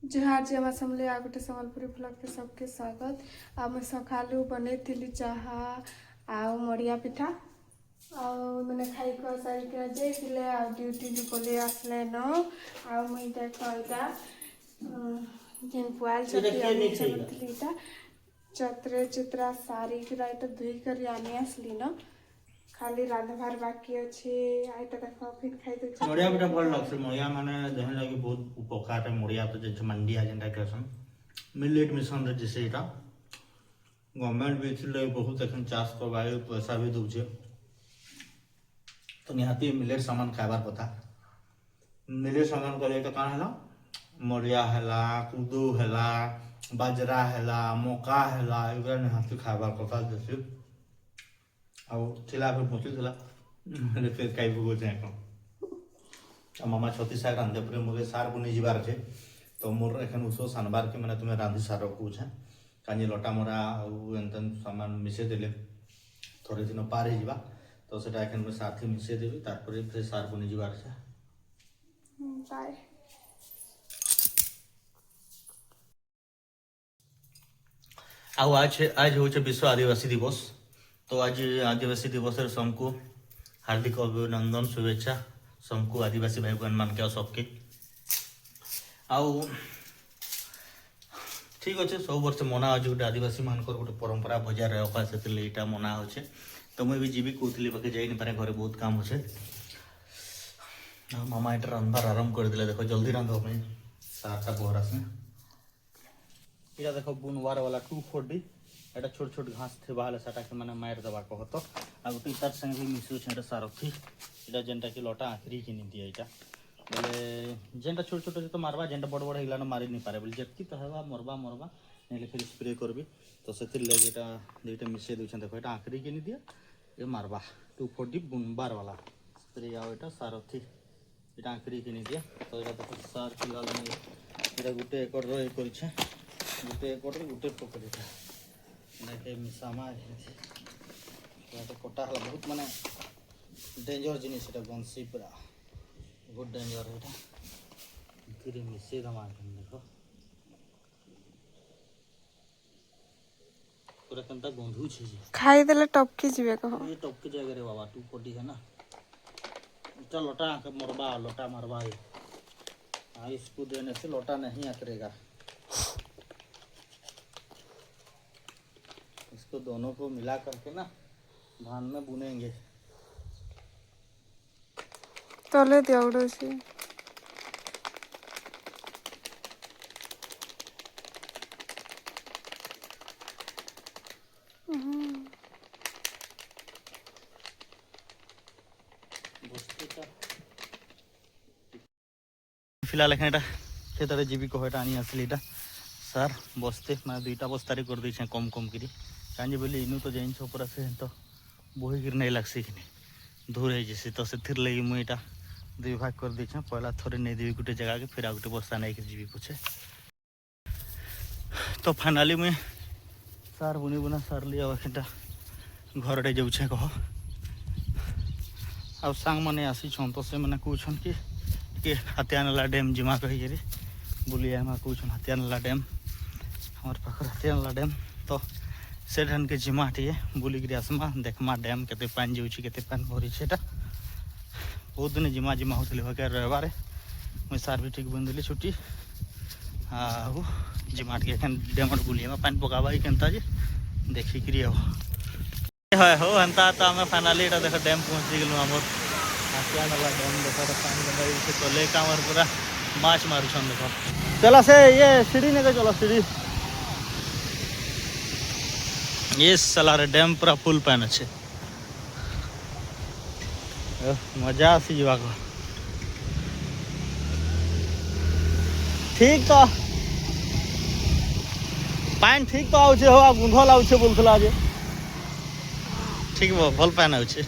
जुहार जी हमार समले आ गोटे सम्बलपुरी ब्लॉग के सबके स्वागत। आम सकालू बने चाहा आउ मड़िया पिठा मैंने खाई खुआ सारिक जाइए आ ड्यूटी पलि आसले न आ मुई देख इटा जेन पुआल चतरी चतरे चित्रा सारिक धुई कर आनी आसली न खाली रांधबार बाकी अच्छे आइटा देख फिर खाई दे मड़िया पिठा भल लगस मड़िया माने देह लगी बहुत उपकार है मड़िया तो जैसे मंडिया जेनटा कहसन मिलेट मिशन रे जैसे इटा गवर्नमेंट भी इसलिए बहुत एखन चाष करवाए पैसा भी दूचे तो निहाती मिलेट सामान खाइबार कथा मिलेट सामान करे तो कान हैला मड़िया हैला कुदू हैला बाजरा हैला मका हैला एगुला निहाती खाइबार कथा जैसे ଆଉ ଥିଲା ଫେର ପହଞ୍ଚୁଥିଲା ଫେର ଖାଇ ପକଉଛେ এখন ଆଉ ମାମା ଛତି ଶାଗ ରାନ୍ଧେ ପରେ ମୋତେ ସାର୍ ବନେଇ ଯିବାର ଅଛେ ତ ମୋର এখন ଉଷ ସାନବାରକେ ମାନେ ତୁମେ ରାନ୍ଧି ସାର କହୁଛେ କାଞ୍ଜି ଲଟା ମରା ଆଉ ଏନ୍ତା ସାମାନ ମିଶେଇ ଦେଲେ ଥରେ ଦିନ ପାର ହେଇଯିବା ତ ସେଟା এখন ମୁଁ ସାଥି ମିଶେଇ ଦେବି ତାପରେ ଫେର ସାର୍ ବନେଇ ଯିବାର ଅଛେ ବାଏ। ଆଉ आज होचे विश्व आदिवासी दिवस तो आज आदिवासी दिवस सबको हार्दिक अभिनंदन शुभेच्छा सबको आदिवासी भाई बहन मान के सबके आउ ठीक अच्छे सब वर्ष मना हो गोटे आदिवासी मान गोटे परंपरा बजाय रखा से यहाँ मना होचे तो मुझे भी जीवी कहती बाकी जाइन पारे घरे बहुत काम अच्छे मामा यहाँ रांधबार आरम्भ कर दिले देखो जल्दी रांध सारटा बहर आसे यहाँ देख बुनवार वाला 240 এটা ছোট ছোট ঘাস থিবা হলে সেটাকে মানে মায়ের দেওয়া কহতো আর গোটে তার সঙ্গে भी মিশুছে এটা সারথি এটা যেটা কি লটা আঁকড়ি কিনি দিয়ে এটা বলে যেটা ছোট ছোট যেত মারবা যেটা বড় বড় হইলানো মারি নি পারে বলে যেতকি তো হেবা মরবা মরবা নেলে ফির স্প্রে করবি তো সেতির লাগে এটা দুইটা মিশিয়ে দিচ্ছেন দেখো এটা আঁকড়ি কিনি দিয়ে এ মারবা 240 বুনবার वाला স্প্রে আর এটা সারথি এটা আঁকড়ি কিনি দিয়ে তো এটা দেখো সার ফিলহাল এটা গোটে একর রয়ে করছে গোটে একর গোটে পকড়িটা देखे मिसामा तो कटा है बहुत माने डेंजर जिनिस এটা बंसी पूरा बहुत डेंजर है धीरे मिसे दमा देखो पूरा कंता गंधु छे खाई देले टपकी जीवे कहो ये टपकी जागे रे बाबा 240 है ना इतना लोटा मरबा लोटा मरबा इसको देने से लोटा नहीं आकरेगा इसको दोनों को मिला करके ना धान में बुनेंगे तले दियाउडो छी फिलहाल एखन खेतरे जीवी कहटा आनी आसली सार बस्ते मैं दुईटा बस्तारी कर दे कम कम करी कांजी बोली इनू तो जाइन पूरा से तो बोही गिर नहीं लगसी कि दूर है जैसे तो से लगी मुझे दुई भाग कर दे पहला थोड़े नहीं देवी गोटे जगह के फिर आ गोटे बस्ता नहीं कर जीवी पूछे तो फाइनाली मुझे सार बुनी बुना सार लिया घर आड़े जाऊे कह आ सांग मैंने आसी तो से मैंने कहन कि हाथियानाला डैम जिमा कही बुलिया कहन हाथियानाला डैम हमार पाखर हाथियानाला डैम तो से ढन के जिमा टे बुलिक आसमा देखमा डैम केते पानी जाऊँगी केते पानी भरी बहुत दिन जिमा जिमा होते रविवार मुझे सार भी ठीक बन देली छुट्टी जिमा टे डैम बुलिया पानी पकाबा केनता जे देखिक हो हेन्ता तो आम फाइनाली देख डैम पहुँची गलु आम हाथियानाला डैम देख पानी तले का पूरा माछ मारुछन देख चला से ये सीढ़ी नहीं चलो सीढ़ी ये साला रे डैम पूरा फुल पानी अच्छे मजा आसी जावा को ठीक तो पानी ठीक तो आउछे हो गुंधल आउछे बोलथला जे ठीक भल पानी आउछे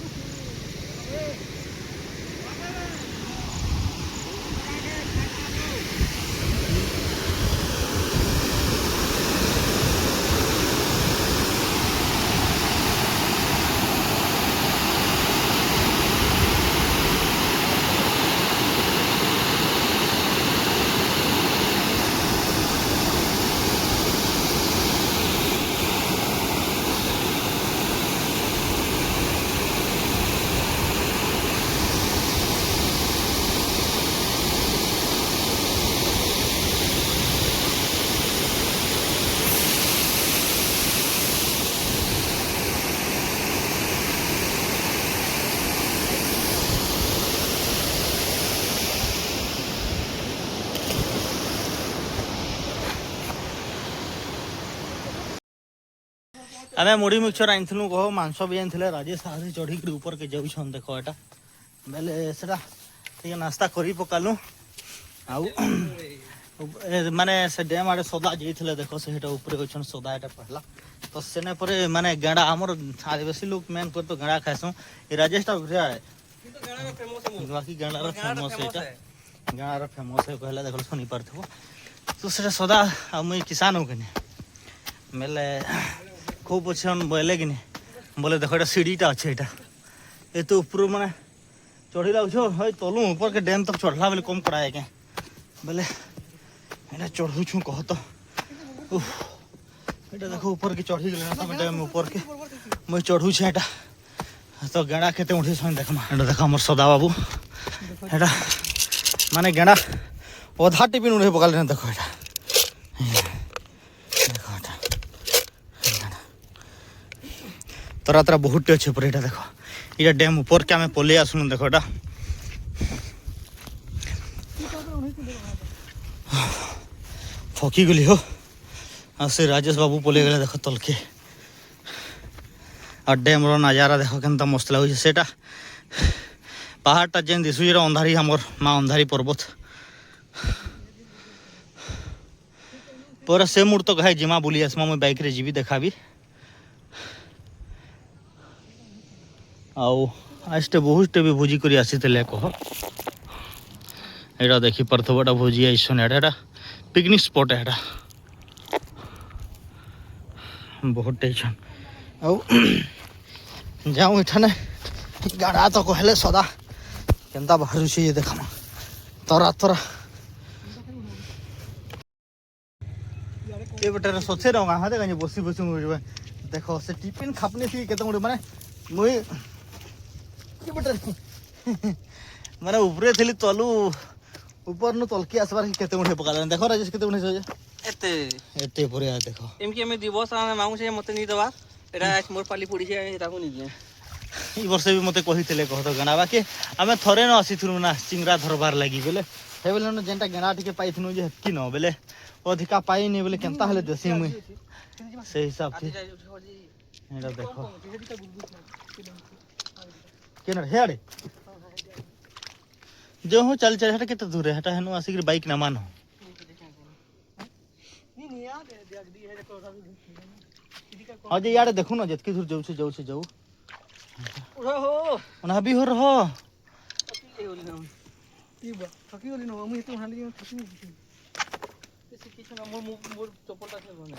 आमे मुड़ी मिक्सचर आनिथिलु कहो मांस भी आनिथिले राजेश आसी चढ़ी के ऊपर के जाउछन देखो एटा बेले सेटा ठीक नाश्ता करी पकालु आउ माने से डैम आड़े सदा जाइथिले देखो सेटा ऊपर होछन सदा एटा पहला तो सेने परे माने गेंडा हमर आदिवासी लोग मेन कर तो गेंडा खाइसु ए राजेश टा उठिया है କିନ୍ତୁ ଗାଁର ଫେମସ୍ ମୁଁ बाकी गेंडा रो फेमस एटा गेंडा रो फेमस है कहला देखो सुनी परथबो तो सेटा सदा मुई किसान हो कने मेले खूब अच्छे बोले कि बोले देखो ये सीढ़ीटा अच्छे यहाँ ये तो ऊपर मैंने चढ़ी लगो हई तलू ऊपर के डैम तक चढ़ला बोले कम कराए क्या बोले यहाँ चढ़ू छू कह तो ये देखो ऊपर के चढ़ी गले ना डैम ऊपर के मुझे चढ़ू छे यहाँ तो गेड़ा केते उठी देखमा यहाँ देख मोर सदा बाबू यहाँ माने गेड़ा अधा टिफिन उड़े पकाले ना देखो यहाँ तरा तरा बहुत अच्छे पर यहाँ देख ये डैम ऊपर के आम पलि आसुन देख एटा थकी गली हो आ से राजेश बाबू पलि गले देख तलके और डैम रो नजारा देख के मस्त लगुच से पहाड़टा जेन दिशुचे अंधारी हमर माँ अंधारी पर्वत पर से मुड़ तो कहे जिमा बुली आसमा मुझे बाइक रे जीवी देखाबी आउ आजटे बहुत भी भोजी कर आसी कह यहाँ देखी पार्थबटा भोजी आईसन एटा पिकनिक स्पॉट है एटा बहुत टेंशन आउ जाऊँ इठाने गाड़ा तो कहले सदा केनता बाहर ये देखा तरा तरा ये बेटा सोचे रहा हाँ देखा बसी बसी देख से टिफिन खापनी थी केते गुड़े माने मुई माने ऊपरे थी तलू ऊपर नु तलकी आसबार केते गुड़े पकाले देखो राजेश केते गुड़े सजे एते एते परे आ देखो एमके हम दिवस मांगु छे मते नि दवा एटा मोर पाली पड़ी छे एटा को नि दिए ई वर्ष भी मते कहितले कहतो गना बाकी आमे थरे न आसीथुनु ना चिंगरा धरबार लागि गेले हे बेले न जेंटा गेना टिके पाइथुनु जे हत्की न बेले अधिका पाई नि बेले केनता हले देसी मुई से हिसाब से एटा देखो केन हेडे जो हो चल चल हटा केते दूर है हटा हेनु आसी बाइक ना मानो हाँ जी यार देखो ना जितकी दूर जाऊ से जाऊ ओहो ओना भी हो रहो थकी गेली ना तीबा थकी गेली ना हम इतो हांडी थकी गेली से किछ ना मोर चप्पलटा से बने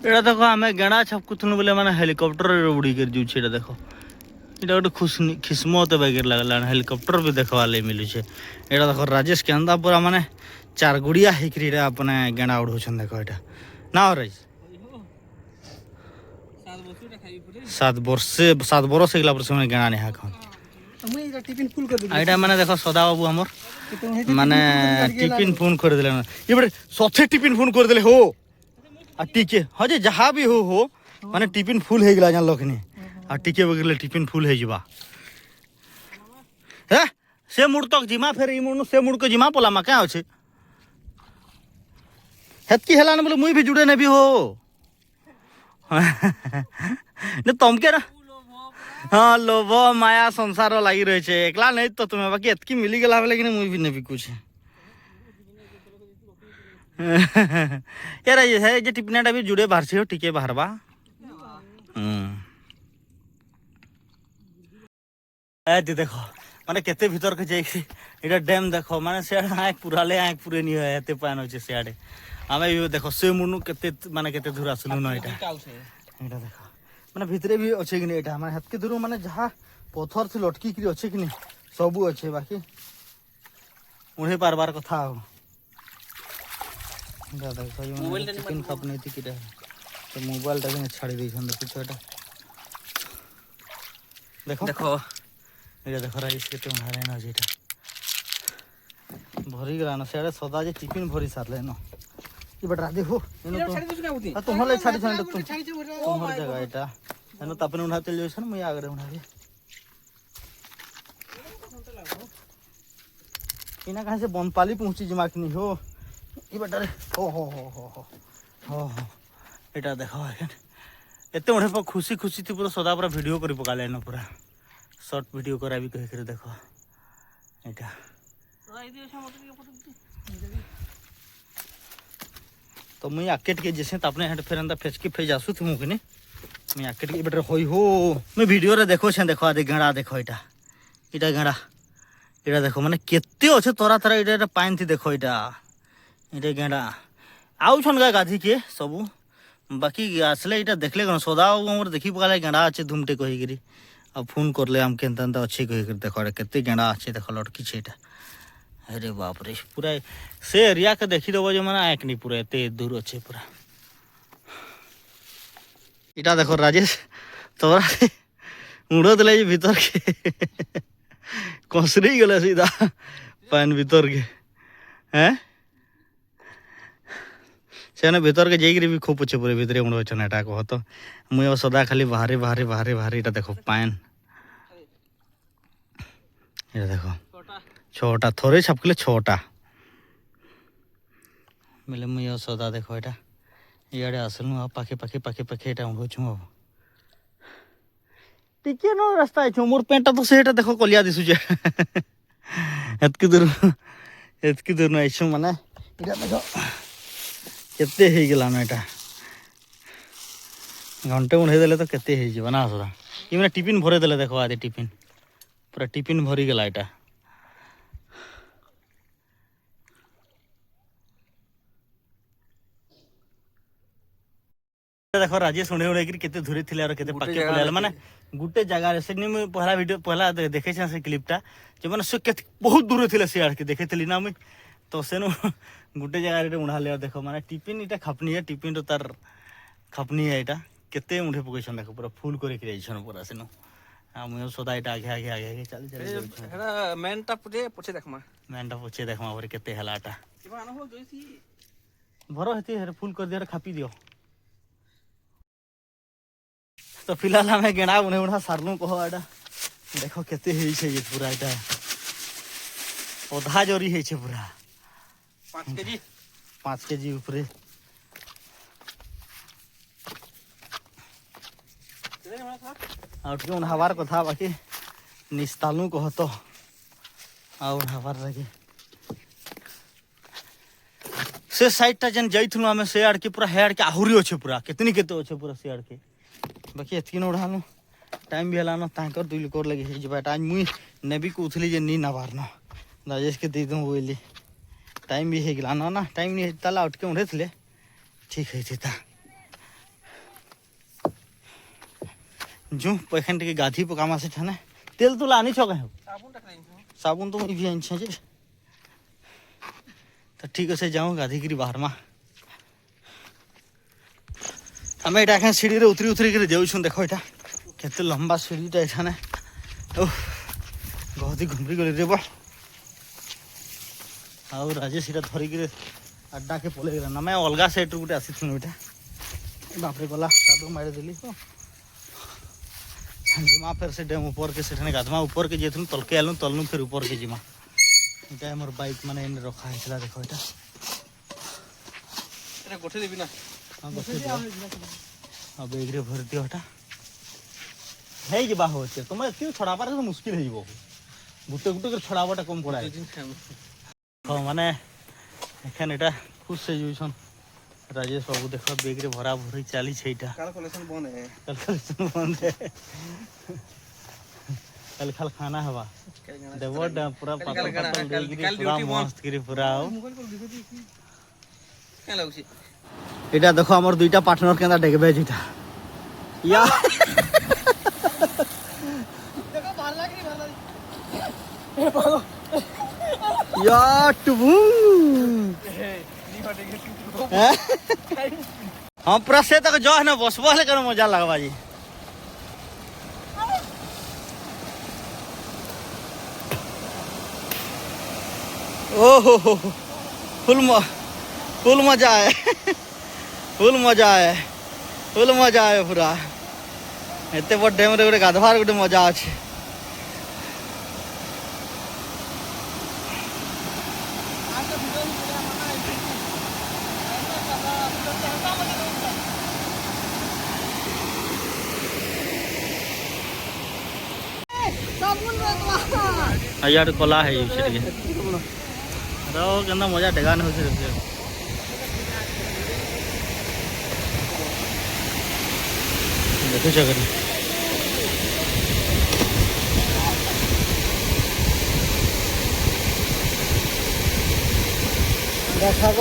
एटा देखो आमे गेणा छपकुथुनु बोले माने हेलीकॉप्टर रे उड़ी कर जू छे देखो एटा गोटे किस्मत वगैरह लगला हेलीकॉप्टर भी देखवा ले मिलू छे एटा देखो राजेश के अंदा पूरा माने चार गुड़िया हिकरी रे अपने गेणा उड़ौछन देखो एटा ना हो रही 7 बरस गला पर से गेणा नहीं खान टिफिन फुल कर दिली एटा माने देखो सदा बाबू हमर माने टिफिन फोन कर दिले ये बड़े सथे टिफिन फोन कर दिले हो आ टीके हाँ जे जहाँ भी हो माने टिफिन फुल हो गला जान लखनी आ टीके बगले टिफिन फुल हो जावा हे से मुड़ तक जिमा फेर ई मुड़ से मुड़ के जिमा पोला मा क्या होछे हेतकी हेला न बोले मुई भी जुड़े ने भी हो ने तमके ना हाँ लोभ माया संसार लगी रहे छे एकला नहीं तो तुम्हें बाकी एतकी मिली गला लेकिन मुई भी नहीं कुछ यार ये है जे टिपनाटा भी जुड़े बाहर से हो टिके बाहर बा ए देखो माने केते भीतर के जाई एटा डैम देखो माने से आंख पूरे नहीं है एते पान होचे से आडे आमे भी देखो से मुनु केते माने केते दूर आसलु न एटा एटा देखो माने भितरे भी अच्छे कि नहीं एटा माने हतके दूर माने जहाँ पत्थर से लटकी कि अच्छे कि नहीं सबू अच्छे बाकी उन्हें बार बार कथा हो देखो मोबाइल चिकन कप नहीं थी किटा तो मोबाइल टा के छाड़ी दै छन देखो छोटा देखो देखो ये देखो राइस केते उन्हारे न जेटा भरी गला न सेडे सदा जे टिफिन भरी सारले न ई बडरा देखो एनो तो तुम्हारे छाड़ी छन तुम तुम्हार जगह एटा एनो तपने उन्हा चल जइसन मैं आगरे उन्हारे इना कहां से बनपाली पहुंची जमा कि नहीं हो ई बडरे ओ हो एटा देखो एते उठे खुशी खुशी थी पूरा सदा पूरा वीडियो कर पका लेन पूरा शॉर्ट वीडियो करा भी कह कर देखो एटा तो मुई आकेट के जैसे अपने हेड फेर अंदर फेच के फेज आसु थी मुकने मैं आकेट के बेटर होई हो मैं वीडियो रे देखो छे देखो आदे गणा देखो एटा एटा गणा एटा देखो माने केते अछि तोरा तोरा एटा पाइन थी देखो एटा एटा गणा आउ छन गाधी के सबू बाकी आसले एटा देखले कौन सदा हमर देखी पकाले गेंडा अच्छे धुमटे कही गिरी अब फोन करले हम केनता अच्छे कही कर देखो केते गेंडा अच्छे देखो लड़की छे एटा अरे बाप रे पूरा से एरिया के देखी देबो जे माने आइक नहीं पूरा एते दूर अच्छे पूरा एटा देखो राजेश तोरा उड़ो दिले भीतर के कसरी गेले सीधा पान भीतर के हैं से भीतर के जाइए भी खूब अच्छे पूरे भीतर उड़ एटा कह तो मुझे सदा खाली बाहरी बाहरी बाहरी बाहरी एटा देखो पान ये देखो छोटा थोड़े छपकले छोटा मिले मुझे सदा देखो एटा इे आसलु आ पाखे पाखे पाखे पाखे एटा उड़ू अब टिके न रास्ता है मोर पेंटा तो से देखो कलिया दिशुचे एतकी दूर न आइसु माने एटा देखो केते हे गेला न एटा घंटे उड़े देले तो केते हे जीव ना सदा ई माने टिफिन भरे देले देखो आदि टिफिन पूरा टिफिन भरी गेला एटा देखो राजेश उड़े उड़े गिर केते धुरे थिले और केते पाके पलेला माने गुटे जगह रे से नि पहला वीडियो पहला देखे छ से क्लिपटा जे माने से केते बहुत दूर थिले से आड़ के देखे थली ना मैं तो सेनु गुटे जगह रे उड़ा ले देखो माने टिफिन इटा खपनी है टिफिन तो तार खपनी है एटा केते उठे पकैछन देखो पूरा फुल करे के जाइछन पूरा सेनु आ मुयो सदा एटा आगे आगे आगे चल चल हेरा मेनटा पछे देखमा और केते हलाटा किबा न हो जोइसी भरो हेती हेर फुल कर दियो रे खापी दियो तो फिलहाल हमें गेड़ा उन्हें उड़ा सारलू कहो एटा देखो केते हे छे ये पूरा एटा पौधा जोरी हे छे पूरा 5 केजी ऊपरे आउट के हवार कथा बाकी निस्तालू कह तो आउ हवार लगे से साइड टा जन जाइथनु हमें से आड़ के पूरा हेड के आहुरी अच्छे पूरा कितनी केते अच्छे पूरा से आड़ के बाकी एतकी न उड़ानु टाइम भी हलानो ताकर दुई लोकर लगे हे जबा टाइम मुई नेबी को उथली जे नी नवारनो राजेश के दे दूं बोली टाइम भी हे गेला ना टाइम नहीं ताला उठ के उड़े थले ठीक है थीता जो पैखन के गाधी पकामा से थाने तेल तो लानी छ कहे साबुन तो भी आइन छे तो ठीक है से जाऊं गाधी गिरी बाहर में हमें एटा एखन सीढ़ी रे उतरी उतरी के जाऊ देखो एटा केते लंबा सीढ़ीटा एठाने ओह गहदी घुमरी गली रे बा आउ राजेश एटा धरी के अड्डा के पले गेला ना मैं अलगा सेट गुटे आसी एटा बाप रे गला सादो मार देली तो जिमा फिर से डैम ऊपर के सेठने गाधमा ऊपर के जेथनु तलके आलु तलनु फिर ऊपर के जिमा एटा हमर बाइक माने इन रखा हैला देखो एटा एटा गोठे देबी ना हां गोठे अब एग्रे भर दियो हटा हे जे बा होते तुम क्यों छड़ाबार तो मुश्किल है जीवो गुटे गुटे के छड़ाबाटा कम पड़ा है हां माने एखन एटा खुश से जुइछन राजेश बाबू देखो बेग रे भरा भरी चाली छैटा काल कलेक्शन बंद है कल खाल खाना हवा देवो पूरा पातल पूरा मस्त करी पूरा क्या लागुछि एटा देखो हमर दुईटा पार्टनर केना डेगबे जिता या देखो भाल लागी या टुबू हम पूरा से तक जो है ना बसबो ले कर मजा लगवा जी ओहो फुल मजा है फुल मजा है पूरा एते बड़ डैम रे गोटे गाधवार गोटे मजा अच्छे ଆଉ ଇଆଡ଼େ କଲା ହେଇଯାଉଛି ଟିକେ ତ କେନ୍ତା ମଜା ଡେଗାନ ହେଉଛି ଦେଖୁଛ ଦେଖୁଛ କେନ ଶାଗ